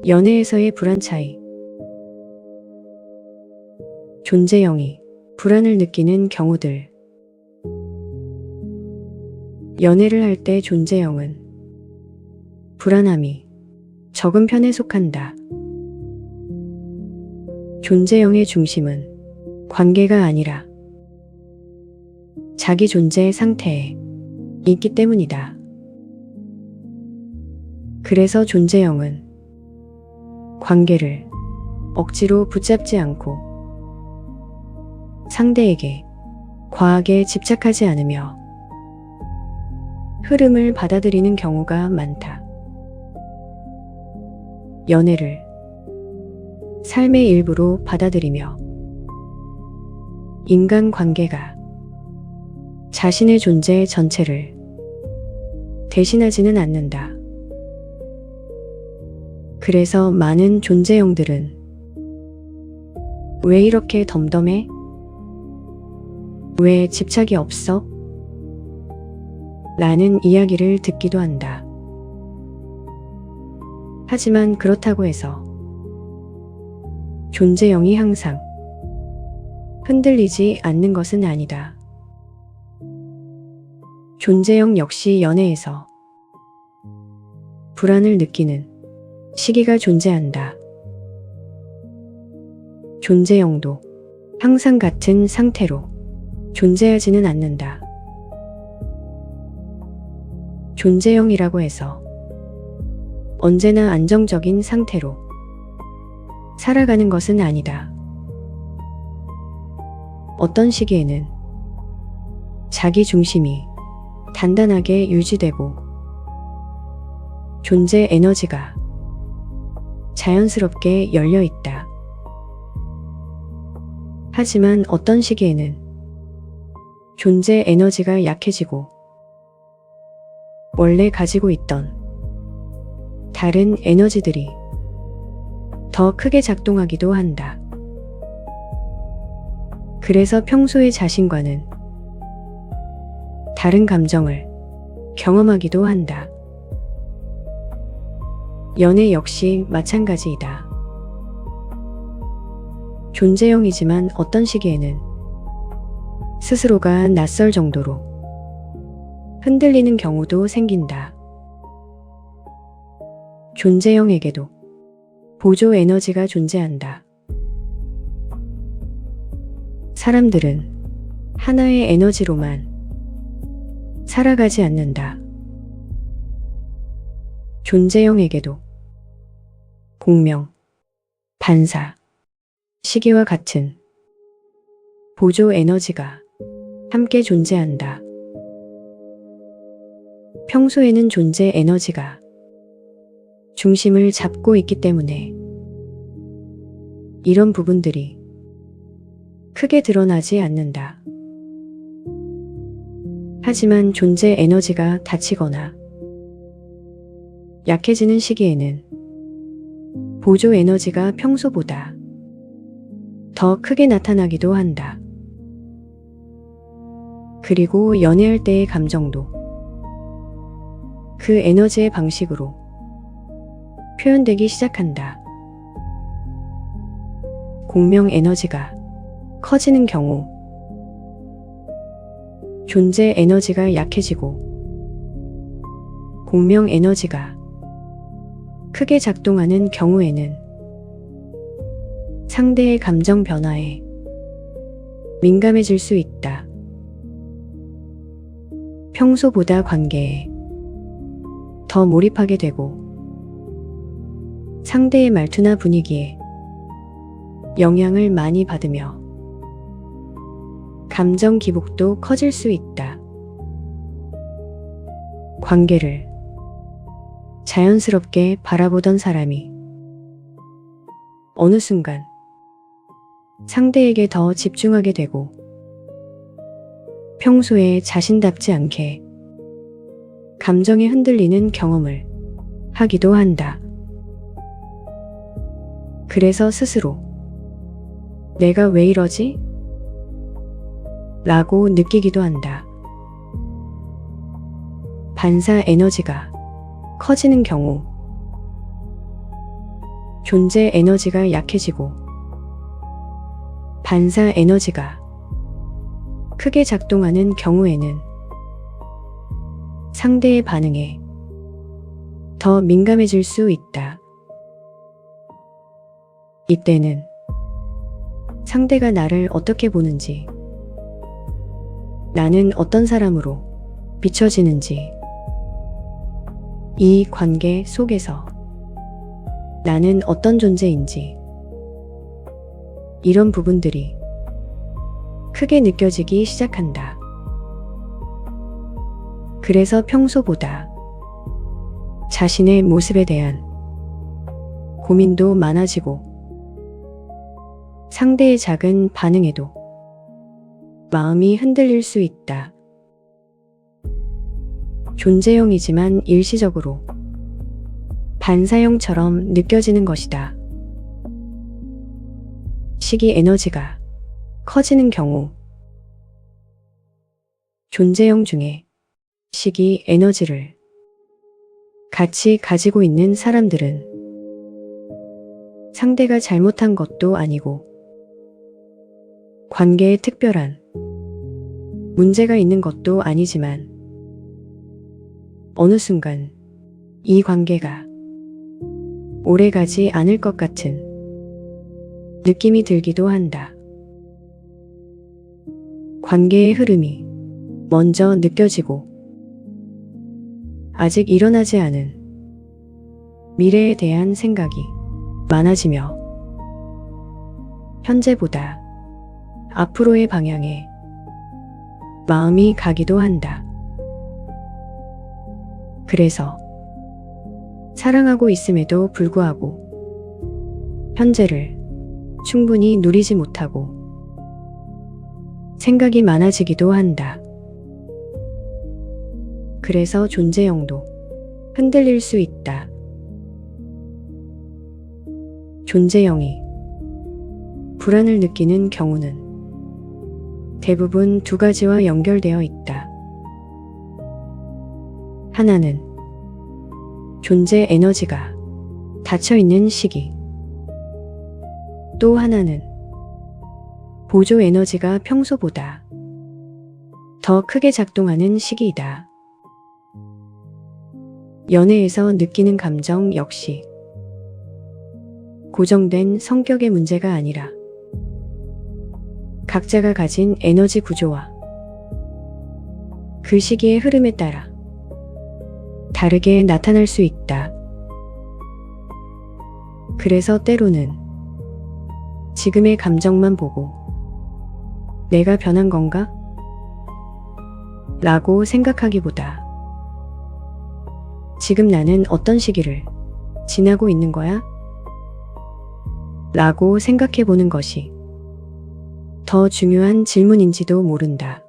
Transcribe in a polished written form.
연애에서의 불안 차이. 존재형이 불안을 느끼는 경우들. 연애를 할 때 존재형은 불안함이 적은 편에 속한다. 존재형의 중심은 관계가 아니라 자기 존재 상태에 있기 때문이다. 그래서 존재형은 관계를 억지로 붙잡지 않고 상대에게 과하게 집착하지 않으며 흐름을 받아들이는 경우가 많다. 연애를 삶의 일부로 받아들이며 인간관계가 자신의 존재 전체를 대신하지는 않는다. 그래서 많은 존재형들은 왜 이렇게 덤덤해? 왜 집착이 없어? 라는 이야기를 듣기도 한다. 하지만 그렇다고 해서 존재형이 항상 흔들리지 않는 것은 아니다. 존재형 역시 연애에서 불안을 느끼는 시기가 존재한다. 존재형도 항상 같은 상태로 존재하지는 않는다. 존재형이라고 해서 언제나 안정적인 상태로 살아가는 것은 아니다. 어떤 시기에는 자기 중심이 단단하게 유지되고 존재 에너지가 자연스럽게 열려 있다. 하지만 어떤 시기에는 존재 에너지가 약해지고 원래 가지고 있던 다른 에너지들이 더 크게 작동하기도 한다. 그래서 평소의 자신과는 다른 감정을 경험하기도 한다. 연애 역시 마찬가지이다. 존재형이지만 어떤 시기에는 스스로가 낯설 정도로 흔들리는 경우도 생긴다. 존재형에게도 보조 에너지가 존재한다. 사람들은 하나의 에너지로만 살아가지 않는다. 존재형에게도 공명, 반사, 시계와 같은 보조 에너지가 함께 존재한다. 평소에는 존재 에너지가 중심을 잡고 있기 때문에 이런 부분들이 크게 드러나지 않는다. 하지만 존재 에너지가 다치거나 약해지는 시기에는 보조 에너지가 평소보다 더 크게 나타나기도 한다. 그리고 연애할 때의 감정도 그 에너지의 방식으로 표현되기 시작한다. 공명 에너지가 커지는 경우 존재 에너지가 약해지고 공명 에너지가 크게 작동하는 경우에는 상대의 감정 변화에 민감해질 수 있다. 평소보다 관계에 더 몰입하게 되고 상대의 말투나 분위기에 영향을 많이 받으며 감정 기복도 커질 수 있다. 관계를 자연스럽게 바라보던 사람이 어느 순간 상대에게 더 집중하게 되고 평소에 자신답지 않게 감정에 흔들리는 경험을 하기도 한다. 그래서 스스로 내가 왜 이러지? 라고 느끼기도 한다. 반사 에너지가 커지는 경우 존재 에너지가 약해지고 반사 에너지가 크게 작동하는 경우에는 상대의 반응에 더 민감해질 수 있다. 이때는 상대가 나를 어떻게 보는지, 나는 어떤 사람으로 비춰지는지, 이 관계 속에서 나는 어떤 존재인지, 이런 부분들이 크게 느껴지기 시작한다. 그래서 평소보다 자신의 모습에 대한 고민도 많아지고 상대의 작은 반응에도 마음이 흔들릴 수 있다. 존재형이지만 일시적으로 반사형처럼 느껴지는 것이다. 시기 에너지가 커지는 경우 존재형 중에 시기 에너지를 같이 가지고 있는 사람들은 상대가 잘못한 것도 아니고 관계에 특별한 문제가 있는 것도 아니지만 어느 순간 이 관계가 오래가지 않을 것 같은 느낌이 들기도 한다. 관계의 흐름이 먼저 느껴지고 아직 일어나지 않은 미래에 대한 생각이 많아지며 현재보다 앞으로의 방향에 마음이 가기도 한다. 그래서 사랑하고 있음에도 불구하고 현재를 충분히 누리지 못하고 생각이 많아지기도 한다. 그래서 존재형도 흔들릴 수 있다. 존재형이 불안을 느끼는 경우는 대부분 두 가지와 연결되어 있다. 하나는 존재 에너지가 닫혀있는 시기, 또 하나는 보조 에너지가 평소보다 더 크게 작동하는 시기이다. 연애에서 느끼는 감정 역시 고정된 성격의 문제가 아니라 각자가 가진 에너지 구조와 그 시기의 흐름에 따라 다르게 나타날 수 있다. 그래서 때로는 지금의 감정만 보고 내가 변한 건가? 라고 생각하기보다 지금 나는 어떤 시기를 지나고 있는 거야? 라고 생각해 보는 것이 더 중요한 질문인지도 모른다.